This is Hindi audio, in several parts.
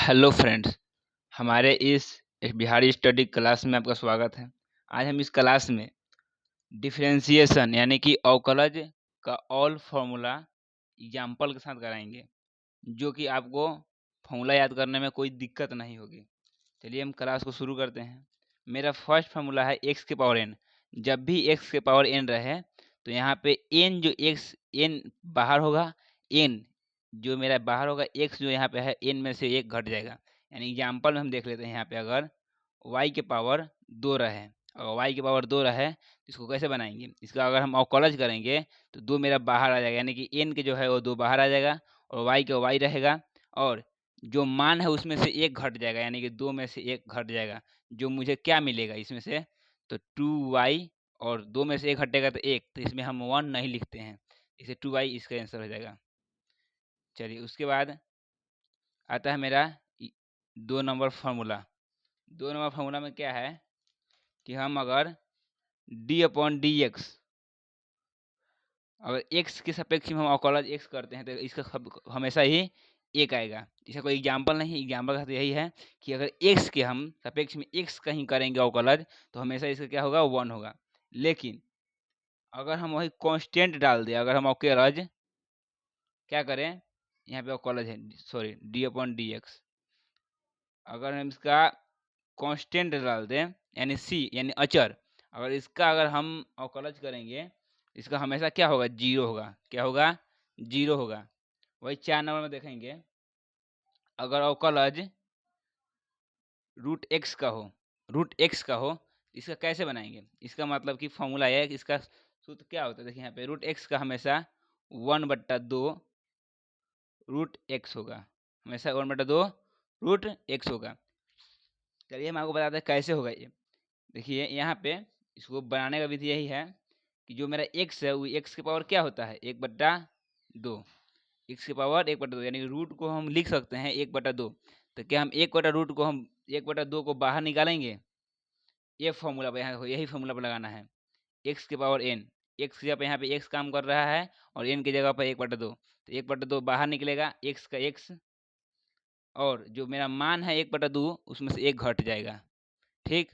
हेलो फ्रेंड्स, हमारे इस बिहारी स्टडी क्लास में आपका स्वागत है। आज हम इस क्लास में डिफरेंशिएशन यानी कि अवकलज का ऑल फार्मूला एग्जाम्पल के साथ कराएंगे, जो कि आपको फार्मूला याद करने में कोई दिक्कत नहीं होगी। चलिए हम क्लास को शुरू करते हैं। मेरा फर्स्ट फार्मूला है एक्स के पावर एन। जब भी एक्स के पावर एन रहे तो यहाँ पे एन जो एक्स एन बाहर होगा, एन जो मेरा बाहर होगा, एक्स जो यहाँ पे है एन में से एक घट जाएगा। यानी एग्जाम्पल में हम देख लेते हैं, यहाँ पे अगर y के पावर 2 रहे, अगर y के पावर 2 रहे तो इसको कैसे बनाएंगे। इसका अगर हम अवकलज करेंगे तो 2 मेरा बाहर आ जाएगा, यानी कि n के जो है वो 2 बाहर आ जाएगा और y का y रहेगा, और जो मान है उसमें से एक घट जाएगा, यानी कि 2 में से एक घट जाएगा। जो मुझे क्या मिलेगा इसमें से, तो 2y, और 2 में से एक घटेगा तो 1, तो इसमें हम 1 नहीं लिखते हैं, इसे 2y इसका आंसर हो जाएगा। चलिए उसके बाद आता है मेरा 2 नंबर फार्मूला। 2 नंबर फार्मूला में क्या है कि हम अगर डी अपॉन डी एक्स, अगर एक्स के सापेक्ष में हम अवकलज एक्स करते हैं तो इसका हमेशा ही एक आएगा। इसका कोई एग्जाम्पल नहीं, एग्जाम्पल का तो यही है कि अगर एक्स के हम सापेक्ष में एक्स कहीं करेंगे अवकलज तो हमेशा इसका क्या होगा, 1 होगा। लेकिन अगर हम वही कांस्टेंट डाल दें, अगर हम अवकलज क्या करें, यहाँ पे अवकलज है, sorry, D upon D x, अगर हम इसका कांस्टेंट डाल दें यानी सी यानी अचर, अगर इसका अगर हम अवकलज करेंगे, इसका हमेशा क्या होगा, 0 होगा। क्या होगा, 0 होगा। वही 4 नंबर में देखेंगे, अगर अवकलज रूट एक्स का हो, इसका कैसे बनाएंगे। इसका मतलब कि फॉर्मूला है कि इसका सूत्र क्या होता है। देखिए यहाँ पे रूट एक्स का हमेशा 1/2 रूट एक्स होगा, हमेशा 1/2 रूट एक्स होगा। चलिए हम आपको बताते हैं कैसे होगा ये। देखिए यहाँ पे इसको बनाने का विधि यही है कि जो मेरा x है वो x के पावर क्या होता है, 1/2। x के पावर 1/2, यानी रूट को हम लिख सकते हैं 1/2। तो क्या हम 1/रूट को हम 1/2 को बाहर निकालेंगे, ये फॉर्मूला पर यहाँ यही फॉर्मूला पर लगाना है। x के पावर n, x की जगह पे यहाँ पे x काम कर रहा है और n की जगह पर 1/2, तो 1/2 बाहर निकलेगा, x का x, और जो मेरा मान है 1/2 उसमें से एक घट जाएगा। ठीक,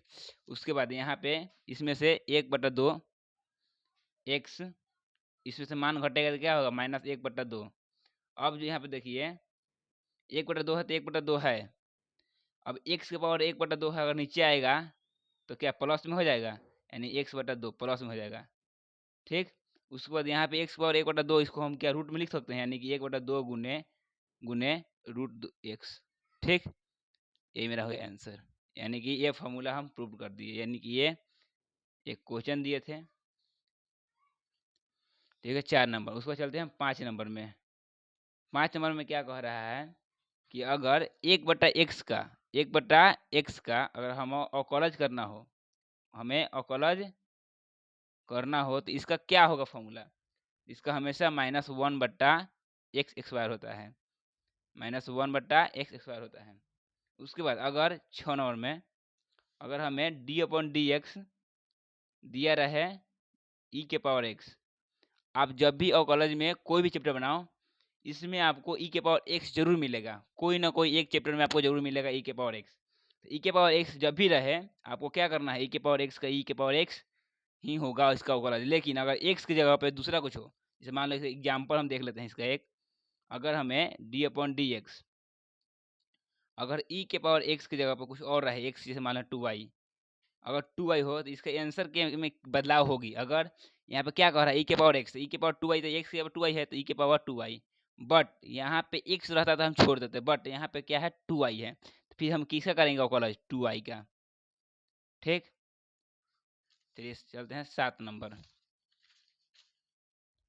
उसके बाद यहाँ पे इसमें से 1/2 एक्स, इसमें से मान घटेगा तो क्या होगा, -1/2। अब जो यहाँ पे देखिए 1/2 है तो 1/2 है, अब एक्स के पावर 1/2 है, अगर नीचे आएगा तो क्या प्लस में हो जाएगा, यानी x/2 प्लस में हो जाएगा। ठीक, उसके बाद यहाँ पे एक्स पावर 1/2, इसको हम क्या रूट में लिख सकते हैं, यानी कि 1/2 गुने गुने रूट एक्स। ठीक, यही मेरा हो आंसर। यानी कि ये फॉर्मूला हम प्रूव कर दिए, यानी कि ये एक क्वेश्चन दिए थे। ठीक है, 4 नंबर। उसको चलते हैं 5 नंबर में। 5 नंबर में क्या कह रहा है कि अगर 1/x का अगर हम अवकलज करना हो, हमें अवकलज करना हो तो इसका क्या होगा फॉर्मूला। इसका हमेशा -1/x स्क्वायर होता है, -1/x स्क्वायर होता है। उसके बाद अगर 6 नंबर में अगर हमें डी अपॉन डी एक्स दिया रहे ई के पावर एक्स, आप जब भी अवकलज में कोई भी चैप्टर बनाओ, इसमें आपको ई के पावर एक्स जरूर मिलेगा, कोई ना कोई एक चैप्टर में आपको जरूर मिलेगा ई के पावर एक्स। तो ई के पावर एक्स जब भी रहे आपको क्या करना है, ई के पावर एक्स का ई के पावर एक्स ही होगा इसका अवकलज। लेकिन अगर एक्स की जगह पे दूसरा कुछ हो, जैसे मान लो एग्जाम्पल हम देख लेते हैं इसका एक, अगर हमें डी अपॉन डी एक्स, अगर ई के पावर एक्स की जगह पर कुछ और रहे, एक्स जैसे मान लो 2y, अगर 2y हो तो इसका आंसर के में बदलाव होगी। अगर यहाँ पे क्या कह रहा है, ई के पावर एक्स, ई के पावर 2y, तो एक्स के पावर 2y है तो ई के पावर 2y, बट यहाँ पे एक्स रहता तो हम छोड़ देते, बट यहाँ पे क्या है 2y है, तो फिर हम किसका करेंगे अवकलज, 2y का। ठीक, चलिए चलते हैं 7 नंबर।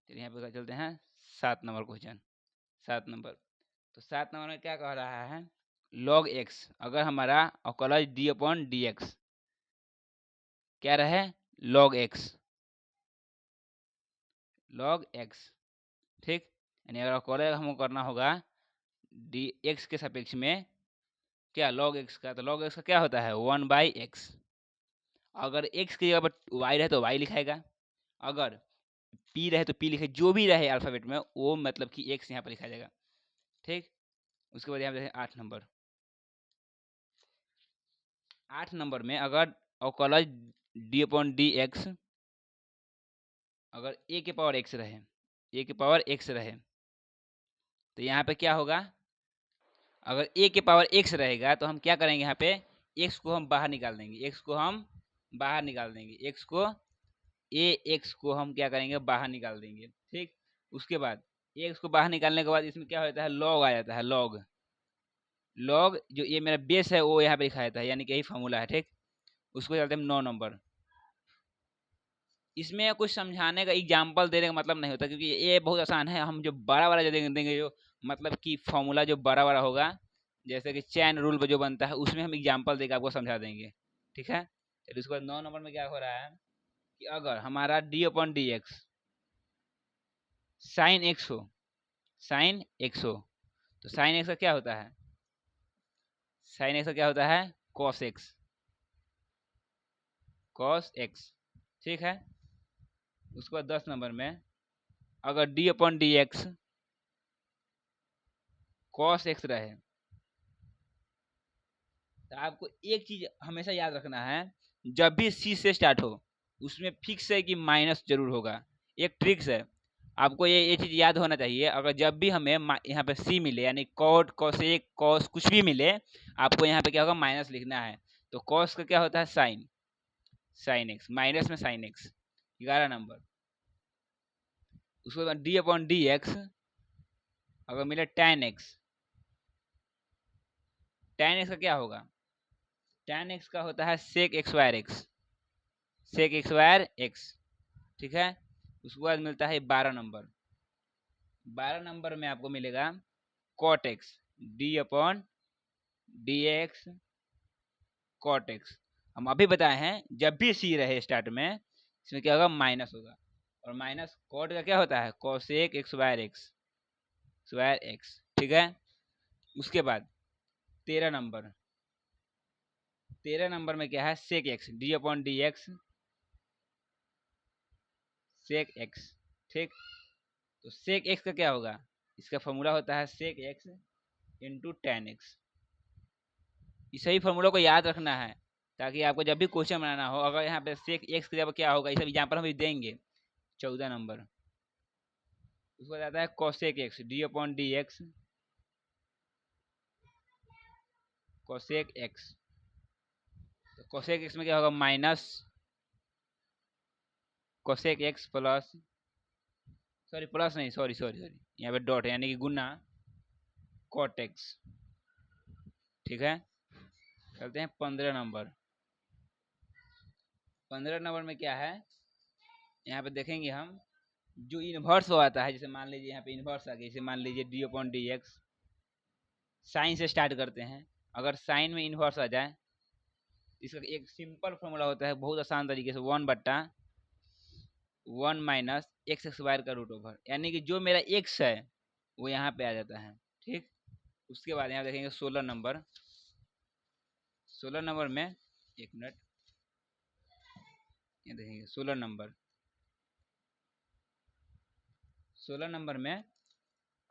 चलिए यहाँ पे चलते हैं 7 नंबर क्वेश्चन। 7 नंबर, तो 7 नंबर में क्या कह रहा है, log x, अगर हमारा अवकलज डी अपॉन डी एक्स क्या रहे, log x, log x। ठीक, यानी अगर अवकलज हमको करना होगा डी एक्स के सापेक्ष में क्या log x का, तो log x का क्या होता है 1/x। अगर x की जगह पर y रहे तो y लिखाएगा, अगर p रहे तो p लिखे, जो भी रहे अल्फ़ाबेट में वो मतलब कि x यहाँ पर लिखा जाएगा। ठीक, उसके बाद यहाँ पे 8 नंबर। 8 नंबर में अगर अवकलज डी अपॉन डी एक्स अगर ए के पावर एक्स रहे, ए के पावर एक्स रहे, तो यहाँ पे क्या होगा, अगर ए के पावर एक्स रहेगा तो हम क्या करेंगे, यहाँ पे एक्स को हम बाहर निकाल देंगे, एक्स को हम बाहर निकाल देंगे, एक्स को ए एक्स को हम क्या करेंगे, बाहर निकाल देंगे। ठीक, उसके बाद एक्स को बाहर निकालने के बाद इसमें क्या होता है, लॉग आ जाता है, लॉग लॉग जो ये मेरा बेस है वो यहाँ पे लिखा जाता है, यानी कि यही फॉर्मूला है। ठीक, उसको चलते हैं 9 नंबर। इसमें कुछ समझाने का एग्जाम्पल देने का मतलब नहीं होता, क्योंकि ये बहुत आसान है। हम जो बड़ा बड़ा जो देंगे, जो मतलब कि फॉर्मूला जो बड़ा बड़ा होगा, जैसे कि चैन रूल जो बनता है, उसमें हम एग्जाम्पल देकर आपको समझा देंगे। ठीक है, फिर उसके बाद 9 नंबर में क्या हो रहा है कि अगर हमारा D upon D x sine x हो, साइन एक्स हो, तो साइन एक्स का क्या होता है, साइन एक्स का क्या होता है, कॉस एक्स, कॉस एक्स। ठीक है, उसके बाद 10 नंबर में अगर d upon D x cos x रहे, तो आपको एक चीज हमेशा याद रखना है, जब भी सी से स्टार्ट हो उसमें फिक्स है कि माइनस जरूर होगा। एक ट्रिक्स है, आपको ये चीज याद होना चाहिए। अगर जब भी हमें यहाँ पे सी मिले, यानी कॉट कॉसेक कॉस कुछ भी मिले, आपको यहाँ पे क्या होगा, माइनस लिखना है। तो कॉस का क्या होता है, साइन, साइन एक्स, माइनस में साइन एक्स। 11 नंबर, उसके बाद डी अपॉन डी एक्स अगर मिले tan एक्स, tan एक्स का क्या होगा, tan एक्स का होता है सेक एक्स वायर एक्स, सेक एक्स वायर एक्स। ठीक है, उसके बाद मिलता है 12 नंबर, 12 नंबर में आपको मिलेगा cot X, D upon D x cot X. हम अभी बताए हैं जब भी सी रहे स्टार्ट में, इसमें क्या होगा, माइनस होगा। और माइनस कॉट का क्या होता है, कॉसेक एक्स वायर एक्स, स्क्वायर एक्स। ठीक है, उसके बाद 13 नंबर, 13 नंबर में क्या है, sec X, D upon D X sec X. ठीक, तो सेक एक्स का क्या होगा, इसका फॉर्मूला होता है sec X into tan X. इस सही फॉर्मूला को याद रखना है, ताकि आपको जब भी क्वेश्चन बनाना हो, अगर यहाँ पे सेक एक्स की जगह क्या होगा, ये सब एग्जाम्पल हम भी देंगे। 14 नंबर, उसके बाद आता है cosec x, D upon D x cosec x. तो कॉसेक एक्स में क्या होगा, minus cosec x plus, sorry plus नहीं, सॉरी सॉरी सॉरी, यहाँ पे डॉट है, यानी कि गुना कॉट एक्स। ठीक है, चलते हैं 15 नंबर। 15 नंबर में क्या है, यहाँ पे देखेंगे हम जो इन्वर्स हो आता है, जैसे मान लीजिए यहाँ पे इन्वर्स आ गया, जैसे मान लीजिए D upon D x, sine से स्टार्ट करते हैं। अगर साइन में इन्वर्स आ जाए, इसका एक सिंपल फॉर्मूला होता है, बहुत आसान तरीके से, 1/1 माइनस एक्स स्क्वायर का रूट ओवर, यानी कि जो मेरा एक्स है वो यहाँ पे आ जाता है। ठीक, उसके बाद यहाँ देखेंगे 16 नंबर, 16 नंबर में, एक मिनट, यहाँ देखेंगे 16 नंबर, 16 नंबर में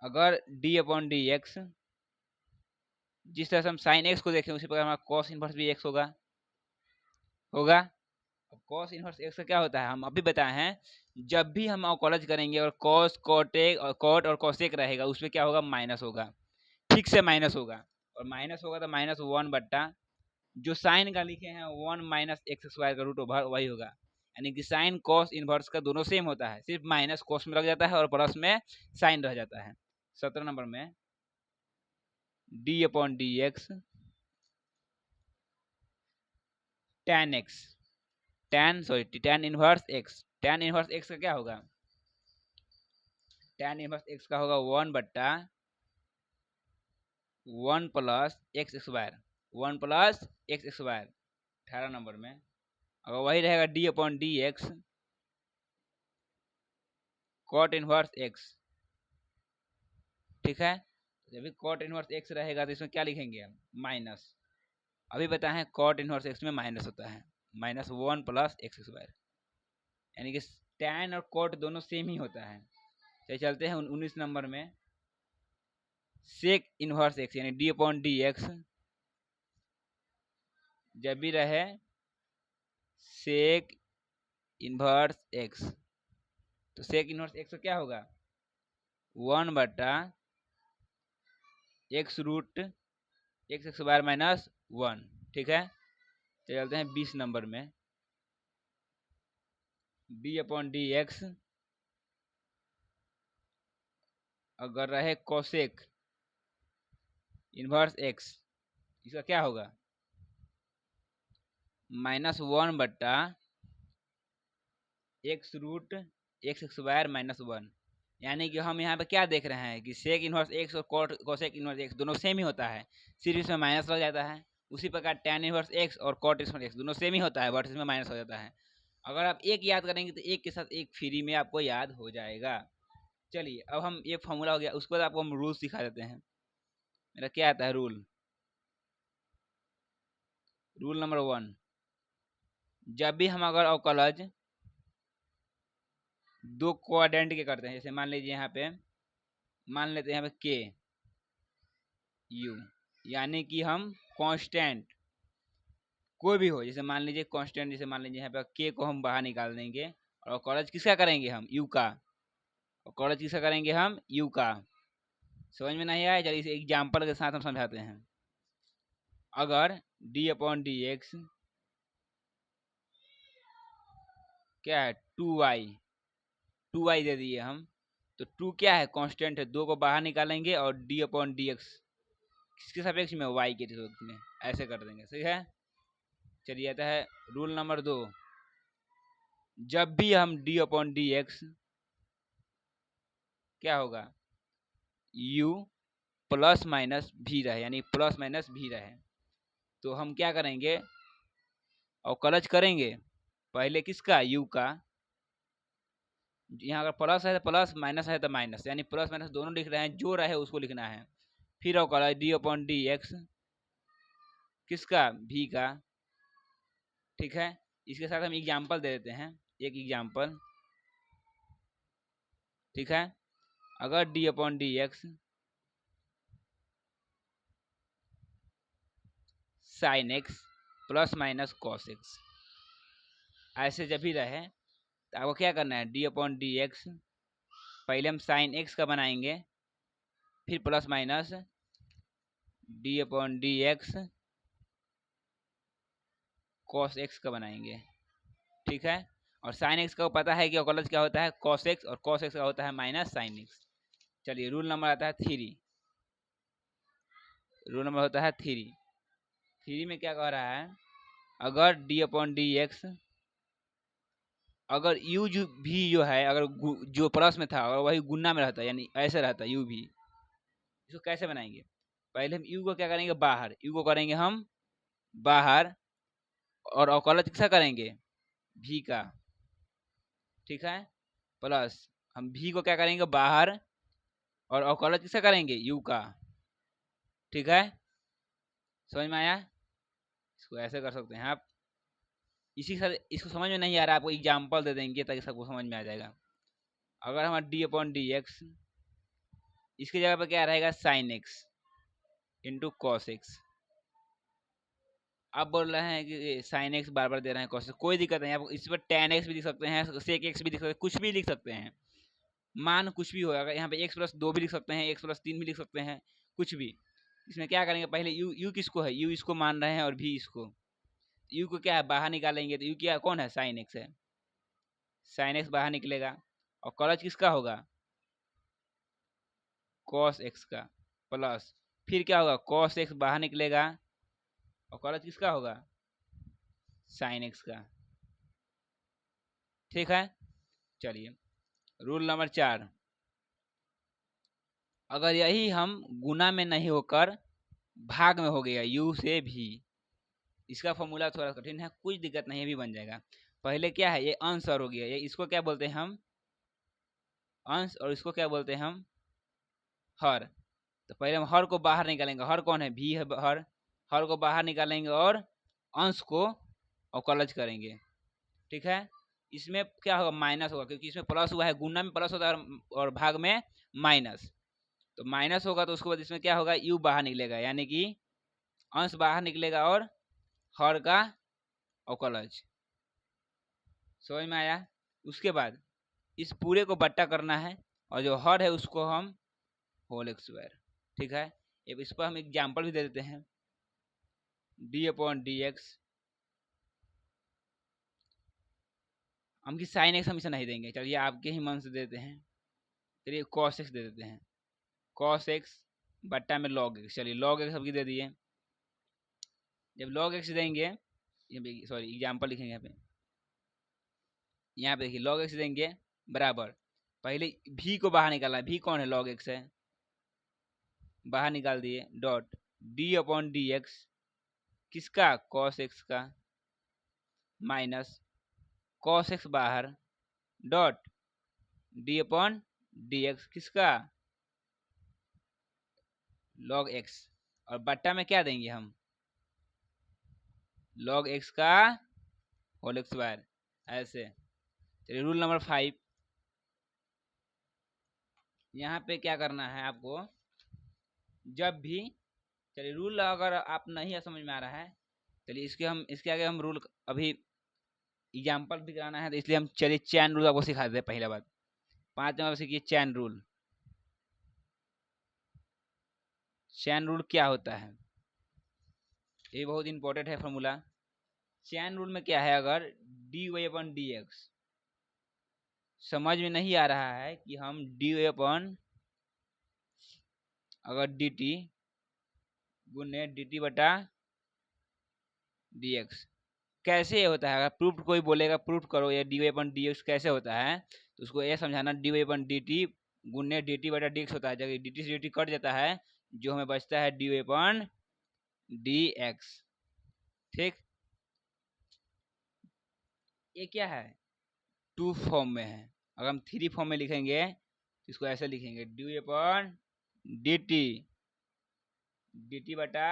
अगर डी अपॉन डी एक्स, जिस तरह से हम साइन एक्स को देखें उसी प्रकार हमारा कॉस इनवर्स भी एक्स होगा, होगा। अब कॉस इनवर्स एक्स का क्या होता है, हम अभी बताए हैं, जब भी हम अवकलज करेंगे और कॉस कॉटेक और कॉट और कॉसेक रहेगा, उसमें क्या होगा, माइनस होगा, ठीक से माइनस होगा। और माइनस होगा तो माइनस 1/, जो साइन का लिखे हैं 1 माइनस एक्स स्क्वायर का रूट ओवर वही होगा। यानी कि साइन कॉस इनवर्स का दोनों सेम होता है, सिर्फ माइनस कॉस में लग जाता है और प्लस में साइन रह जाता है। 17 नंबर में d upon D x tan x, tan inverse x, tan inverse x का क्या होगा, tan इनवर्स एक्स का होगा 1/1 plus x square, 1 plus x square. 18 number में अगर वही रहेगा d upon D x cot inverse x. ठीक है, जब भी कॉट इनवर्स एक्स रहेगा तो इसमें क्या लिखेंगे हम, माइनस। अभी बताए हैं कॉट इनवर्स एक्स में माइनस होता है, -1 प्लस एक्स स्क्वायर, यानी कि tan और कॉट दोनों सेम ही होता है। चलिए चलते हैं 19 नंबर में, सेक इनवर्स एक्स यानी डी अपॉन डी एक्स जब भी रहे सेक इनवर्स एक्स, तो सेक इनवर्स एक्स क्या होगा 1/x root x square minus 1। ठीक है, चलते हैं 20 नंबर में। d/dx अगर रहे कोसेक इनवर्स एक्स, इसका क्या होगा -1/x root x square minus 1। यानी कि हम यहाँ पे क्या देख रहे हैं कि सेक इनवर्स एक्स और कोसेक इनवर्स एक्स दोनों सेम ही होता है, सिर्फ इसमें माइनस लग जाता है। उसी प्रकार टैन इनवर्स एक्स और कॉट इनवर्स एक्स दोनों सेम ही होता है, बट इसमें माइनस हो जाता है। अगर आप एक याद करेंगे तो एक के साथ एक फ्री में आपको याद हो जाएगा। चलिए अब हम ये फॉर्मूला हो गया, उसके बाद आपको हम रूल सिखा देते हैं। मेरा क्या आता है रूल नंबर 1, जब भी हम अगर अवकलज दो क्वाड्रेंट के करते हैं, जैसे मान लीजिए यहाँ पे मान लेते हैं यहाँ पे के यू, यानी कि हम कांस्टेंट कोई भी हो, जैसे मान लीजिए कांस्टेंट, जैसे मान लीजिए यहाँ पे के को हम बाहर निकाल देंगे और कॉलेज किसका करेंगे हम यू का, और कॉलेज किसका करेंगे हम यू का। समझ में नहीं आया, चलिए इसे एग्जाम्पल के साथ हम समझाते हैं। अगर d/dx क्या है 2y दे दिए हम, तो 2 क्या है कांस्टेंट है, 2 को बाहर निकालेंगे और d/dx किसके सापेक्ष में y के सापेक्ष में ऐसे कर देंगे। सही है, चलिए आता है रूल नंबर 2, जब भी हम d/dx क्या होगा u प्लस माइनस भी रहे, यानी प्लस माइनस भी रहे, तो हम क्या करेंगे अवकलज करेंगे पहले किसका u का, यहाँ अगर प्लस है तो प्लस, माइनस है तो माइनस, यानी प्लस माइनस दोनों लिख रहे हैं, जो रहे उसको लिखना है। फिर अवकलज d/dx किसका v का। ठीक है, इसके साथ हम एग्जाम्पल दे देते हैं, एक एग्जाम्पल। ठीक है, अगर d/dx sine x plus minus cos x ऐसे जब भी रहे, तो आपको क्या करना है d/dx पहले हम साइन एक्स का बनाएंगे, फिर plus minus d/dx cos x का बनाएंगे। ठीक है, और साइन एक्स का पता है कि अवकलज क्या होता है कॉस एक्स, और कॉस एक्स का होता है माइनस साइन एक्स। चलिए रूल नंबर आता है 3, रूल नंबर होता है 3 में क्या कह रहा है, अगर d/dx अगर u जो भी जो है, अगर जो प्लस में था और वही गुना में रहता, यानी ऐसे रहता u भी, इसको कैसे बनाएंगे, पहले हम u को क्या करेंगे बाहर, u को करेंगे हम बाहर, और अवकलज किसका करेंगे v का। ठीक है, प्लस हम v को क्या करेंगे बाहर, और अवकलज किसका करेंगे u का। ठीक है, समझ में आया, इसको ऐसे कर सकते हैं आप। इसी के साथ इसको समझ में नहीं आ रहा, आपको एग्जाम्पल दे देंगे ताकि सबको समझ में आ जाएगा। अगर हमारा d/dx इसकी जगह पर क्या रहेगा sine x into cos x. आप बोल रहे हैं कि साइन एक्स बार बार दे रहे हैं कॉस, कोई दिक्कत नहीं, आप इस पर टेन एक्स भी लिख सकते हैं, सेक एक्स भी लिख सकते हैं, कुछ भी लिख सकते हैं, मान कुछ भी हो। अगर यहाँ पे x+2 भी लिख सकते हैं, x+3 भी लिख सकते हैं, कुछ भी। इसमें क्या करेंगे पहले u किसको है, u इसको मान रहे हैं और v इसको, u को क्या है बाहर निकालेंगे, तो u क्या कौन है साइन एक्स है, साइन एक्स बाहर निकलेगा, और कॉलेज किसका होगा कॉस एक्स का, प्लस फिर क्या होगा कॉस एक्स बाहर निकलेगा, और कॉलेज किसका होगा साइन एक्स का। ठीक है, चलिए रूल नंबर 4, अगर यही हम गुना में नहीं होकर भाग में हो गया u से भी, इसका फॉर्मूला थोड़ा कठिन है, कुछ दिक्कत नहीं है, भी बन जाएगा। पहले क्या है ये अंश और हो गया, ये इसको क्या बोलते हैं हम अंश, और इसको क्या बोलते हैं हम हर। तो पहले हम हर को बाहर निकालेंगे, हर कौन है भी है, हर को बाहर निकालेंगे और अंश को अवकलज करेंगे। ठीक है, इसमें क्या होगा माइनस होगा, क्योंकि इसमें प्लस हुआ है, गुना में प्लस होता है और भाग में माइनस, तो माइनस होगा, तो उसके बाद इसमें क्या होगा u बाहर निकलेगा, यानी कि अंश बाहर निकलेगा और हर का अवकलज। समझ में आया? उसके बाद इस पूरे को बट्टा करना है और जो हर है उसको हम होल एक्स स्क्वायर। ठीक है, अब इस पर हम एग्जाम्पल भी दे देते हैं। डी अपॉन डी एक्स, हम की साइन एक्स हम इसे नहीं देंगे, चलिए आपके ही मन से देते हैं। चलिए कॉस एक्स दे देते हैं, कॉस एक्स बट्टा में लॉग एक्स। चलिए लॉग एक्स सबकी दे दिए। जब लॉग एक्स देंगे, सॉरी एग्जाम्पल लिखेंगे यहाँ पे देखिए लॉग एक्स देंगे बराबर, पहले भी को बाहर निकालना है, भी कौन है? लॉग एक्स है, बाहर निकाल दिए, dot D upon D x किसका? कॉस एक्स का, माइनस कॉस एक्स बाहर, dot D upon D x किसका? लॉग एक्स, और बट्टा में क्या देंगे हम? लॉग एक्स का होल एक्स स्क्वायर। ऐसे चलिए रूल नंबर 5, यहाँ पे क्या करना है आपको, जब भी, चलिए रूल अगर आप नहीं समझ में आ रहा है, चलिए इसके आगे हम रूल अभी एग्जाम्पल भी कराना है, तो इसलिए हम चलिए चैन रूल आपको सिखा देते हैं। पहला बात 5 नंबर सीखिए चैन रूल। चैन रूल क्या होता है, ये बहुत इंपॉर्टेंट है फॉर्मूला। चैन रूल में क्या है, अगर डी वाई अपन डी एक्स समझ में नहीं आ रहा है कि हम डी वाई अपन अगर डी टी गुने डी टी बटा डी एक्स कैसे होता है, अगर प्रूफ कोई बोलेगा प्रूफ करो या डी वाई अपन डी एक्स कैसे होता है, तो उसको ये समझाना डी वाई अपन डी टी गुने डी टी बटा डी एक्स होता है। जब डी टी से डी टी कट जाता है, जो हमें बचता है डी वाई अपन डी एक्स। ठीक, ये क्या है? 2 फॉर्म में है। अगर हम 3 फॉर्म में लिखेंगे तो इसको ऐसे लिखेंगे, डी वाई अपन डी टी डी टी बटा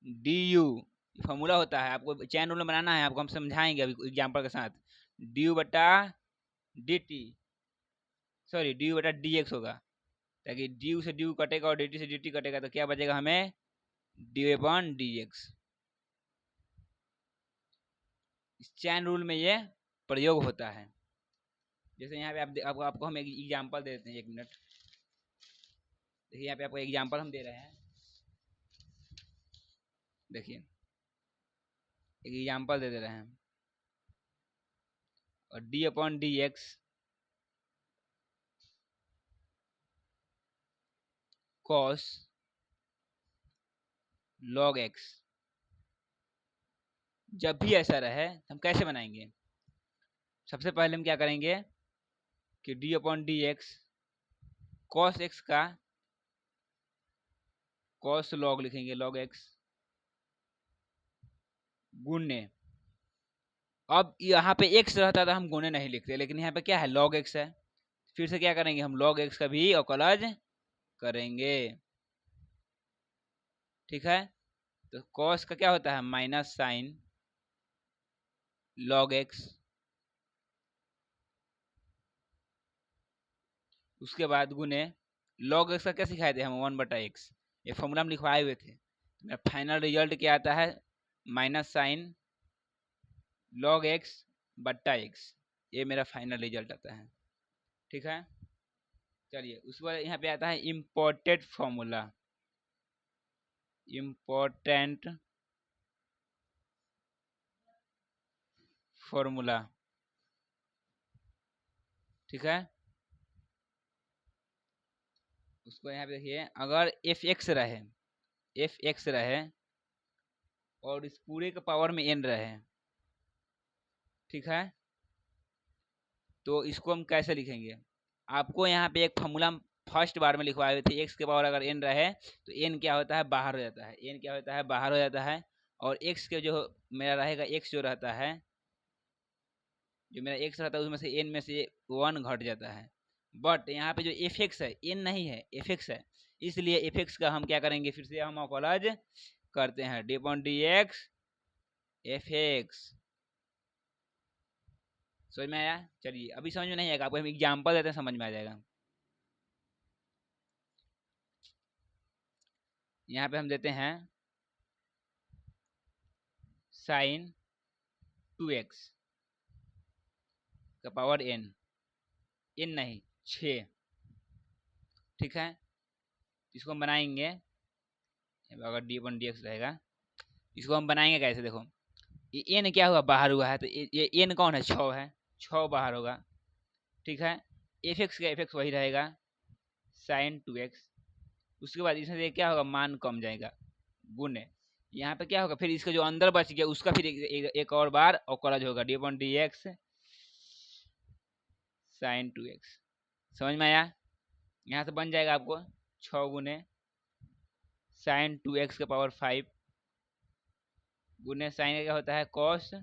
डी यू। फॉर्मूला होता है, आपको चैन रूल बनाना है, आपको हम समझाएंगे अभी एग्जाम्पल के साथ। डी यू बटा D T, sorry D you बटा डी एक्स होगा, ताकि डी यू से डी यू कटेगा और डी टी से डी टी कटेगा, तो क्या बचेगा हमें? D you upon D x. इस चैन रूल में ये प्रयोग होता है। जैसे यहाँ पे आपको हम एक एग्जाम्पल दे देते हैं, 1 मिनट देखिए, यहाँ पे आपको एग्जाम्पल हम दे रहे हैं। देखिए एक एग्जाम्पल दे रहे हैं, और D upon D x cos log x. जब भी ऐसा रहे हम कैसे बनाएंगे? सबसे पहले हम क्या करेंगे कि D upon D x cos x का कॉस लॉग लिखेंगे, लॉग एक्स गुने, अब यहाँ पे एक्स रहता था हम गुने नहीं लिखते, लेकिन यहाँ पे क्या है? लॉग एक्स है। फिर से क्या करेंगे हम? लॉग एक्स का भी अवकलज करेंगे। ठीक है, तो कॉस का क्या होता है? माइनस साइन लॉग एक्स, उसके बाद गुने लॉग एक्स का क्या सिखाए थे हम? 1/x। ये फॉर्मूला हम लिखवाए हुए थे। मेरा फाइनल रिजल्ट क्या आता है? माइनस साइन लॉग एक्स बट्टा एक्स, ये मेरा फाइनल रिजल्ट आता है। ठीक है, चलिए उसके बाद यहाँ पे आता है इम्पोर्टेंट फॉर्मूला, इम्पोर्टेंट फॉर्मूला। ठीक है, उसको यहाँ पे देखिए, अगर एफ एक्स रहे और इस पूरे के पावर में एन रहे, ठीक है, तो इसको हम कैसे लिखेंगे? आपको यहाँ पे एक फॉर्मूला फर्स्ट बार में लिखवाए हुए थे, एक्स के पावर अगर एन रहे तो एन क्या होता है? बाहर हो जाता है। एन क्या होता है? बाहर हो जाता है। और एक्स के जो मेरा रहेगा, एक्स जो रहता है, जो मेरा एक्स रहता है उसमें से एन में से 1 घट जाता है। बट यहाँ पे जो एफ एक्स है, एन नहीं है, एफ एक्स है, इसलिए एफ एक्स का हम क्या करेंगे? फिर से हम अपोलॉज करते हैं, D upon D x f x. समझ में आया? चलिए अभी समझ में नहीं आएगा, आपको हम एग्जाम्पल देते हैं, समझ में आ जाएगा। यहाँ पे हम देते हैं साइन 2x का पावर n, n नहीं 6, ठीक है। इसको हम बनाएंगे, अगर d/dx रहेगा, इसको हम बनाएंगे कैसे, देखो ये n क्या हुआ, बाहर हुआ है, तो ये n कौन है, 6 है, 6 बाहर होगा, ठीक है। fx का fx वही रहेगा sin 2x, उसके बाद इसमें से क्या होगा, मान कम जाएगा, गुने यहाँ पे क्या होगा, फिर इसका जो अंदर बच गया उसका फिर एक और बार अवकलज होगा, d/dx sin 2x, समझ में आया। यहाँ से बन जाएगा आपको 6 गुने sin 2x के पावर 5 गुने sin का क्या होता है cos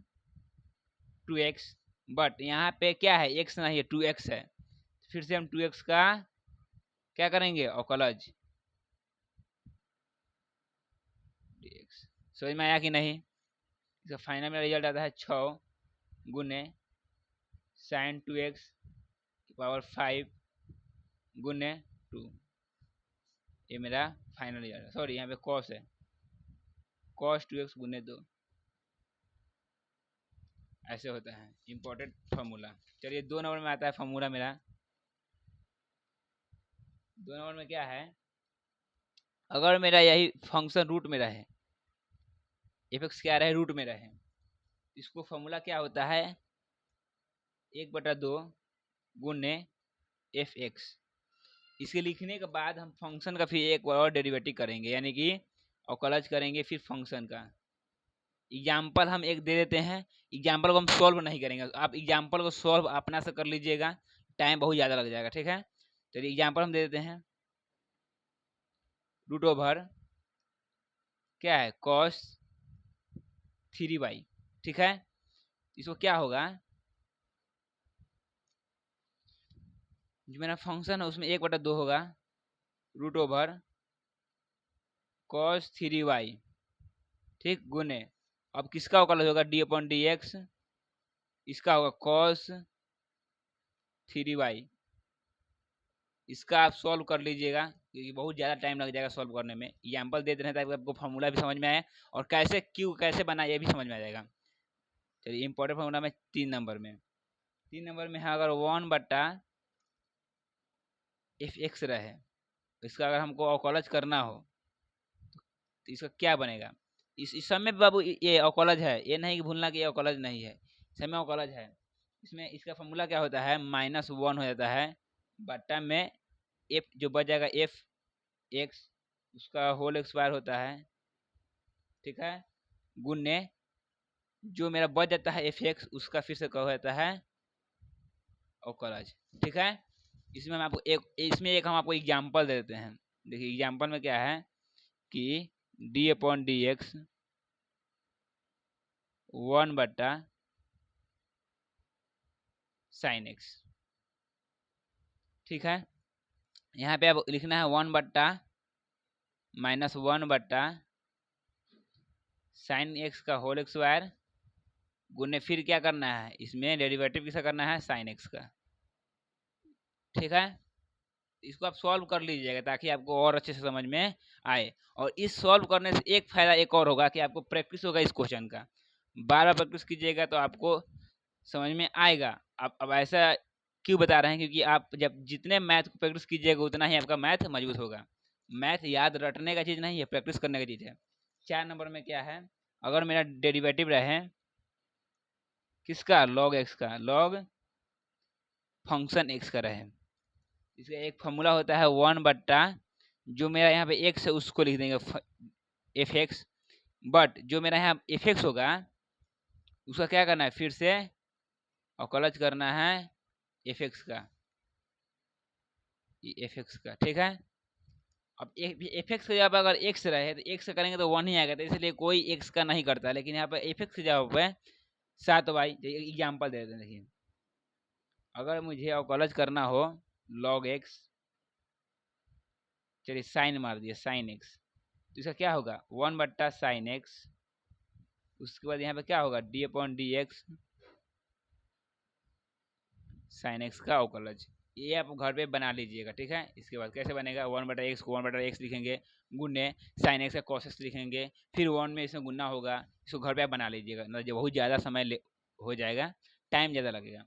2x, बट यहाँ पे क्या है, x नहीं है 2x है, फिर से हम 2x का क्या करेंगे, अवकलज dx, समझ में आया कि नहीं। इसका फाइनल में रिजल्ट आता है 6 गुने sin 2x की पावर 5 गुने 2, ये मेरा फाइनल रिजल्ट है। सॉरी यहाँ पे cos है, cos 2x गुने 2, ऐसे होता है इम्पोर्टेंट फार्मूला। चलिए 2 नंबर में आता है फार्मूला मेरा, 2 नंबर में क्या है, अगर मेरा यही फंक्शन रूट में रहे, fx क्या रहे, रूट में रहे, इसको फार्मूला क्या होता है, 1/2 गुने fx। इसके लिखने के बाद हम फंक्शन का फिर एक और डेरिवेटिव करेंगे, यानी कि अवकलज करेंगे फिर फंक्शन का। एग्जाम्पल हम एक दे देते हैं, एग्जाम्पल को हम सॉल्व नहीं करेंगे, आप एग्जाम्पल को सॉल्व अपना से कर लीजिएगा, टाइम बहुत ज़्यादा लग जाएगा, ठीक है। चलिए एग्जाम्पल हम दे देते हैं, रूट ओवर क्या है cos 3y, ठीक है। इसको क्या होगा, जो मेरा फंक्शन है उसमें 1/2 होगा, रूट ओवर cos 3y, ठीक, गुने अब किसका अवकलज होगा, d/dx, इसका होगा cos 3y, इसका आप सॉल्व कर लीजिएगा क्योंकि बहुत ज़्यादा टाइम लग जाएगा सॉल्व करने में। एग्जाम्पल दे रहे हैं ताकि आपको फार्मूला भी समझ में आए और कैसे क्यों कैसे बना ये भी समझ में आ जाएगा। चलिए इंपॉर्टेंट फार्मूला में 3 नंबर में, 3 नंबर में है, अगर 1/fx रहे, इसका अगर हमको अवकलज करना हो तो इसका क्या बनेगा, इस समय बाबू ये अवकलज है, ये नहीं कि भूलना कि ये अवकलज नहीं है, समय अवकलज है। इसमें इसका फार्मूला क्या होता है, -1 हो जाता है बट्टा में एफ जो बच जाएगा एफ एक्स, उसका होल एक्स² होता है, ठीक है, गुने जो मेरा बच जाता है एफ एक्स, उसका फिर से कहा जाता है अवकलज, ठीक है। इसमें हम आपको एक हम आपको एग्जाम्पल दे देते हैं। देखिए एग्जाम्पल में क्या है कि d/dx 1/sin x, ठीक है। यहाँ पे अब लिखना है 1/-1/sin x का होल एक्स² गुने फिर क्या करना है, इसमें डेरिवेटिव किसका करना है, sin x का, ठीक है। इसको आप सॉल्व कर लीजिएगा ताकि आपको और अच्छे से समझ में आए। और इस सॉल्व करने से एक फायदा एक और होगा कि आपको प्रैक्टिस होगा इस क्वेश्चन का, बार बार प्रैक्टिस कीजिएगा तो आपको समझ में आएगा। अब ऐसा क्यों बता रहे हैं, क्योंकि आप जब जितने मैथ को प्रैक्टिस कीजिएगा उतना ही आपका मैथ मजबूत होगा। मैथ याद रटने का चीज़ नहीं है, प्रैक्टिस करने का चीज़ है। 4 नंबर में क्या है, अगर मेरा डेरिवेटिव रहे किसका, log x का, log फंक्शन x का रहे, इसका एक फॉर्मूला होता है 1/ जो मेरा यहाँ पे x है उसको लिख देंगे एफ एक्स, बट जो मेरा यहाँ एफ एक्स होगा उसका क्या करना है, फिर से अवकलज करना है एफ एक्स का, एफ एक्स का, ठीक है। अब एफ एक्स का जब अगर एक्स रहे तो एक्स करेंगे तो 1 ही आएगा, तो इसलिए कोई एक्स का नहीं करता, लेकिन यहाँ पर एफ एक्स की जगह पे 7y, एग्जाम्पल दे देते हैं। देखिए अगर मुझे अवकलज करना हो log x, चलिए साइन मार दिया sin x, तो इसका क्या होगा 1/sin x, उसके बाद यहाँ पे क्या होगा d/dx sin x का अवकलज, ये आप घर पे बना लीजिएगा, ठीक है। इसके बाद कैसे बनेगा, 1/x को 1/x लिखेंगे, गुने साइन एक्स का कॉस एक्स लिखेंगे, फिर 1 में इसमें गुना होगा। इसको घर पे आप बना लीजिएगा, मतलब बहुत ज़्यादा समय हो जाएगा, टाइम ज़्यादा लगेगा।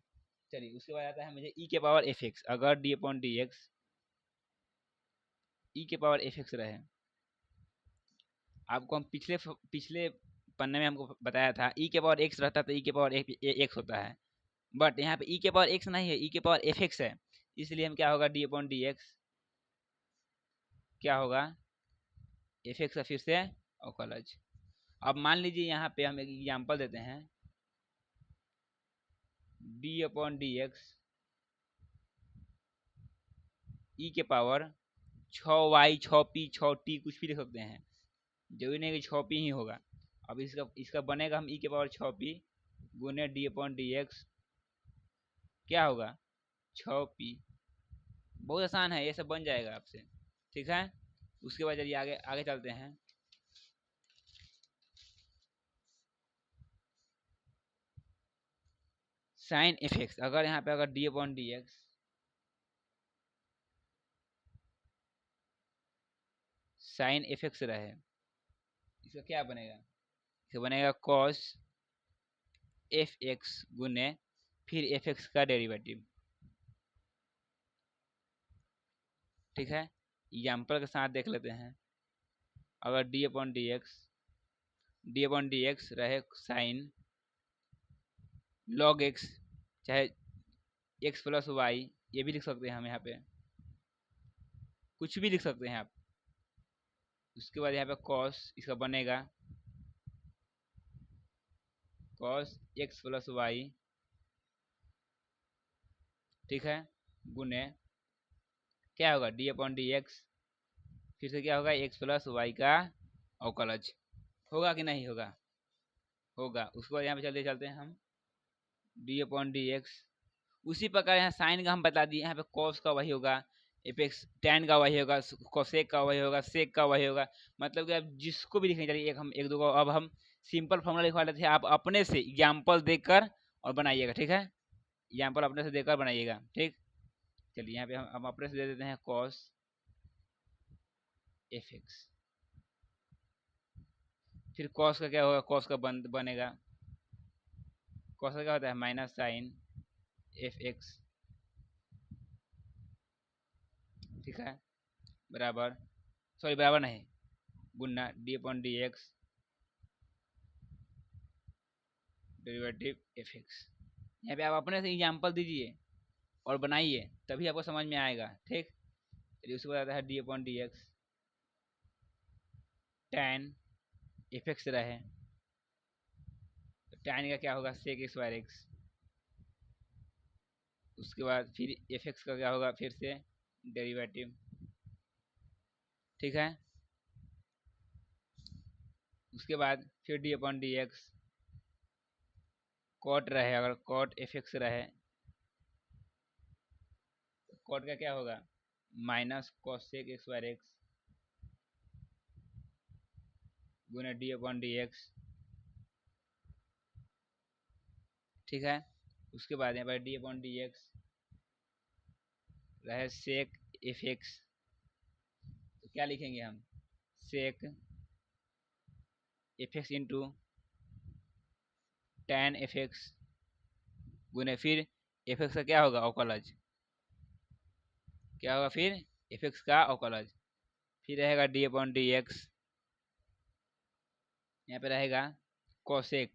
चलिए उसके बाद आता है मुझे ई के पावर एफ एक्स। अगर डी अपॉन डी एक्स ई के पावर एफ एक्स रहे, आपको हम पिछले पन्ने में हमको बताया था ई के पावर एक्स रहता तो ई के पावर एक्स होता है, बट यहाँ पे ई के पावर एक्स नहीं है, ई के पावर एफ एक्स है। इसलिए हम क्या होगा, डी अपॉन डी एक्स क्या होगा, एफ एक्स फिर से अवकलज। अब मान लीजिए यहाँ पे हम एक एग्जाम्पल देते हैं, डी अपॉन डी एक्स ई के पावर 6y 6p 6t कुछ भी लिख सकते हैं, जरूरी नहीं कि 6p ही होगा। अब इसका बनेगा हम ई के पावर 6p गुने डी अपॉन डी एक्स क्या होगा 6p। बहुत आसान है, ये सब बन जाएगा आपसे, ठीक है। उसके बाद चलिए आगे आगे चलते हैं। साइन एफ एक्स, अगर यहाँ पे अगर d upon D x sine f x रहे, इसका क्या बनेगा, इसका बनेगा कॉस एफ एक्स गुने फिर एफ एक्स का डेरिवेटिव, ठीक है। एग्जाम्पल के साथ देख लेते हैं। अगर डी अपॉन डी एक्स रहे साइन लॉग एक्स, चाहे एक्स प्लस वाई, ये भी लिख सकते हैं हम, यहाँ पे कुछ भी लिख सकते हैं आप। उसके बाद यहाँ पे कॉस इसका बनेगा कॉस एक्स प्लस वाई, ठीक है, गुने क्या होगा डी अपॉन डी एक्स फिर से क्या होगा एक्स प्लस वाई का अवकलज। होगा कि नहीं होगा, होगा। उसके बाद यहाँ पे चलते चलते हैं हम, डी अपॉन डी एक्स उसी प्रकार यहाँ साइन का हम बता दिए, यहाँ पे कॉस का वही होगा, एपेक्स टैन का वही होगा, कोसेक का वही होगा, सेक का वही होगा। मतलब कि आप जिसको भी लिखेंगे, चलिए एक हम एक दो को अब हम सिंपल फॉर्मूला लिखवा लेते हैं, आप अपने से एग्जाम्पल देकर और बनाइएगा, ठीक है। एग्जाम्पल अपने से देकर बनाइएगा, ठीक। चलिए यहाँ पे हम अपने से दे देते हैं कॉस एफ एक्स, फिर कॉस का क्या होगा, कॉस का बनेगा, कॉस का क्या होता है माइनस साइन एफ एक्स, ठीक है, बराबर, सॉरी बराबर नहीं, गुना d upon D x derivative f x. यहाँ पे आप अपने से एग्जाम्पल दीजिए और बनाइए, तभी आपको समझ में आएगा, ठीक। चलिए उसके बाद आता है D upon D x tan f x रहे, तो टैन का क्या होगा सेक एक्स बार एक्स। उसके बाद फिर एफ एक्स का क्या होगा फिर से डेरिवेटिव, ठीक है। उसके बाद फिर d upon D x cot रहे, अगर कॉट एफ एक्स रहे, तो कॉट का क्या होगा माइनस कॉसेक एक्स बार एक्स गुना डी अपॉन डी एक्स, ठीक है। उसके बाद यहाँ पर डी अपॉन डी एक्स रहे सेक एफ एक्स, तो क्या लिखेंगे हम sec f x into tan f x गुने फिर एफ एक्स का क्या होगा अवकलज, क्या होगा फिर एफ एक्स का अवकलज, फिर रहेगा डी अपॉन डी एक्स, यहाँ पे रहेगा कोसेक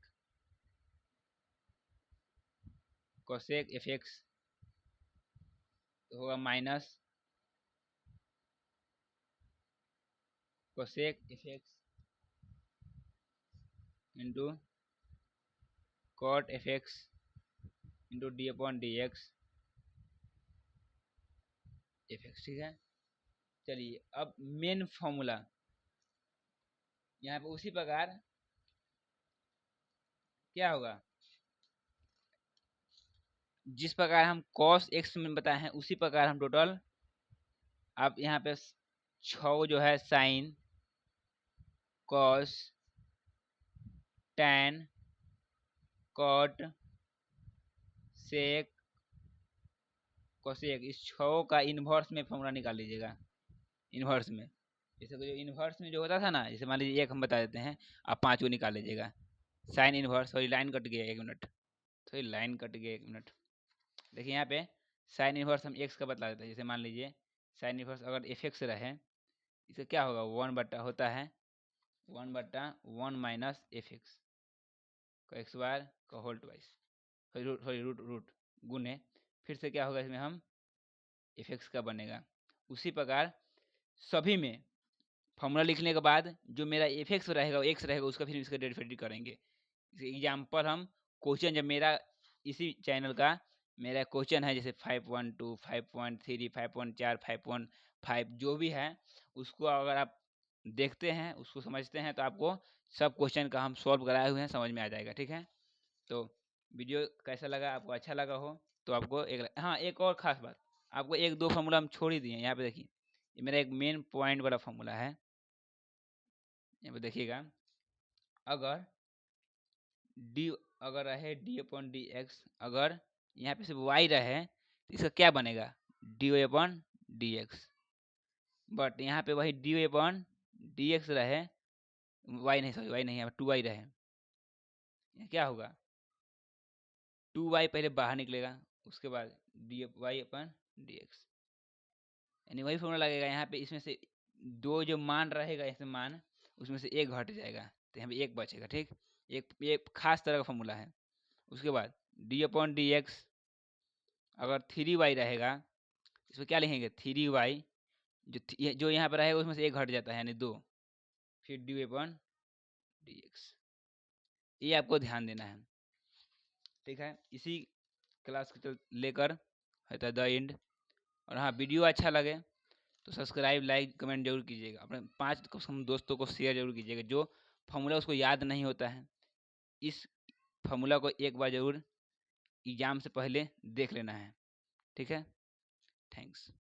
कोसेक एफ एक्स, तो होगा minus cosec f x into cot f x into d upon D x f x, ठीक है। चलिए अब मेन फॉर्मूला यहाँ पे उसी प्रकार क्या होगा, जिस प्रकार हम कॉस एक्स में बताए हैं उसी प्रकार हम टोटल अब यहाँ पे 6 जो है sine cos tan cot sec cosec, इस 6 का इन्वर्स में फॉर्मूला निकाल लीजिएगा। इन्वर्स में जैसे जो इन्वर्स में जो होता था ना, जैसे मान लीजिए एक हम बता देते हैं, आप 5 को निकाल लीजिएगा। Sign inverse, sorry line cut गया 1 मिनट, सॉरी लाइन कट गया 1 मिनट। देखिए यहाँ पे साइन इन्वर्स हम एक्स का बता देते हैं। जैसे मान लीजिए साइन इन्वर्स अगर एफ एक्स रहे, इसका क्या होगा, 1 बट्टा होता है 1/1 माइनस एफ एक्स का एक्स बार का whole twice, sorry root root गुने, फिर से क्या होगा इसमें हम एफ एक्स का बनेगा। उसी प्रकार सभी में फॉर्मूला लिखने के बाद जो मेरा एफ एक्स रहेगा एक्स रहेगा, उसका फिर इसका डेरिवेटिव करेंगे। एग्जाम्पल हम क्वेश्चन, जब मेरा इसी चैनल का मेरा क्वेश्चन है, जैसे 5.12, 5.3, 5.4, 5.5 जो भी है, उसको अगर आप देखते हैं, उसको समझते हैं, तो आपको सब क्वेश्चन का हम सॉल्व कराए हुए हैं, समझ में आ जाएगा। ठीक है, तो वीडियो कैसा लगा, आपको अच्छा लगा हो तो आपको एक और ख़ास बात, आपको 1-2 फार्मूला हम छोड़ ही दिए। यहाँ पे देखिए, ये मेरा एक मेन पॉइंट वाला फार्मूला है। यहाँ पे देखिएगा, अगर डी अगर रहे डी अपॉन डी एक्स, अगर यहाँ पे सिर्फ वाई रहे तो इसका क्या बनेगा, d y upon D x. But यहाँ पे वही d y upon D x रहे, वाई नहीं, सॉरी वाई नहीं, यहाँ पे 2y रहे, क्या होगा, 2y पहले बाहर निकलेगा, उसके बाद डी वाई अपन डी एक्स, यानी वही फॉर्मूला लगेगा। यहाँ पे इसमें से 2 जो मान रहेगा, इसमें मान उसमें से 1 घट जाएगा, तो यहाँ पे 1 बचेगा। ठीक, एक खास तरह का फॉर्मूला है। उसके बाद डी अपॉन डी एक्स, अगर 3y रहेगा, इसमें क्या लिखेंगे, 3y, जो यहाँ पर रहेगा उसमें से 1 घट जाता है, यानी 2, फिर डी अपॉन डी एक्स। ये आपको ध्यान देना है। ठीक है, इसी क्लास को लेकर है द एंड। और हाँ, वीडियो अच्छा लगे तो सब्सक्राइब, लाइक, कमेंट जरूर कीजिएगा। अपने 5 दोस्तों को शेयर जरूर कीजिएगा, जो फार्मूला उसको याद नहीं होता है। इस फार्मूला को एक बार जरूर एग्जाम से पहले देख लेना है। ठीक है, थैंक्स।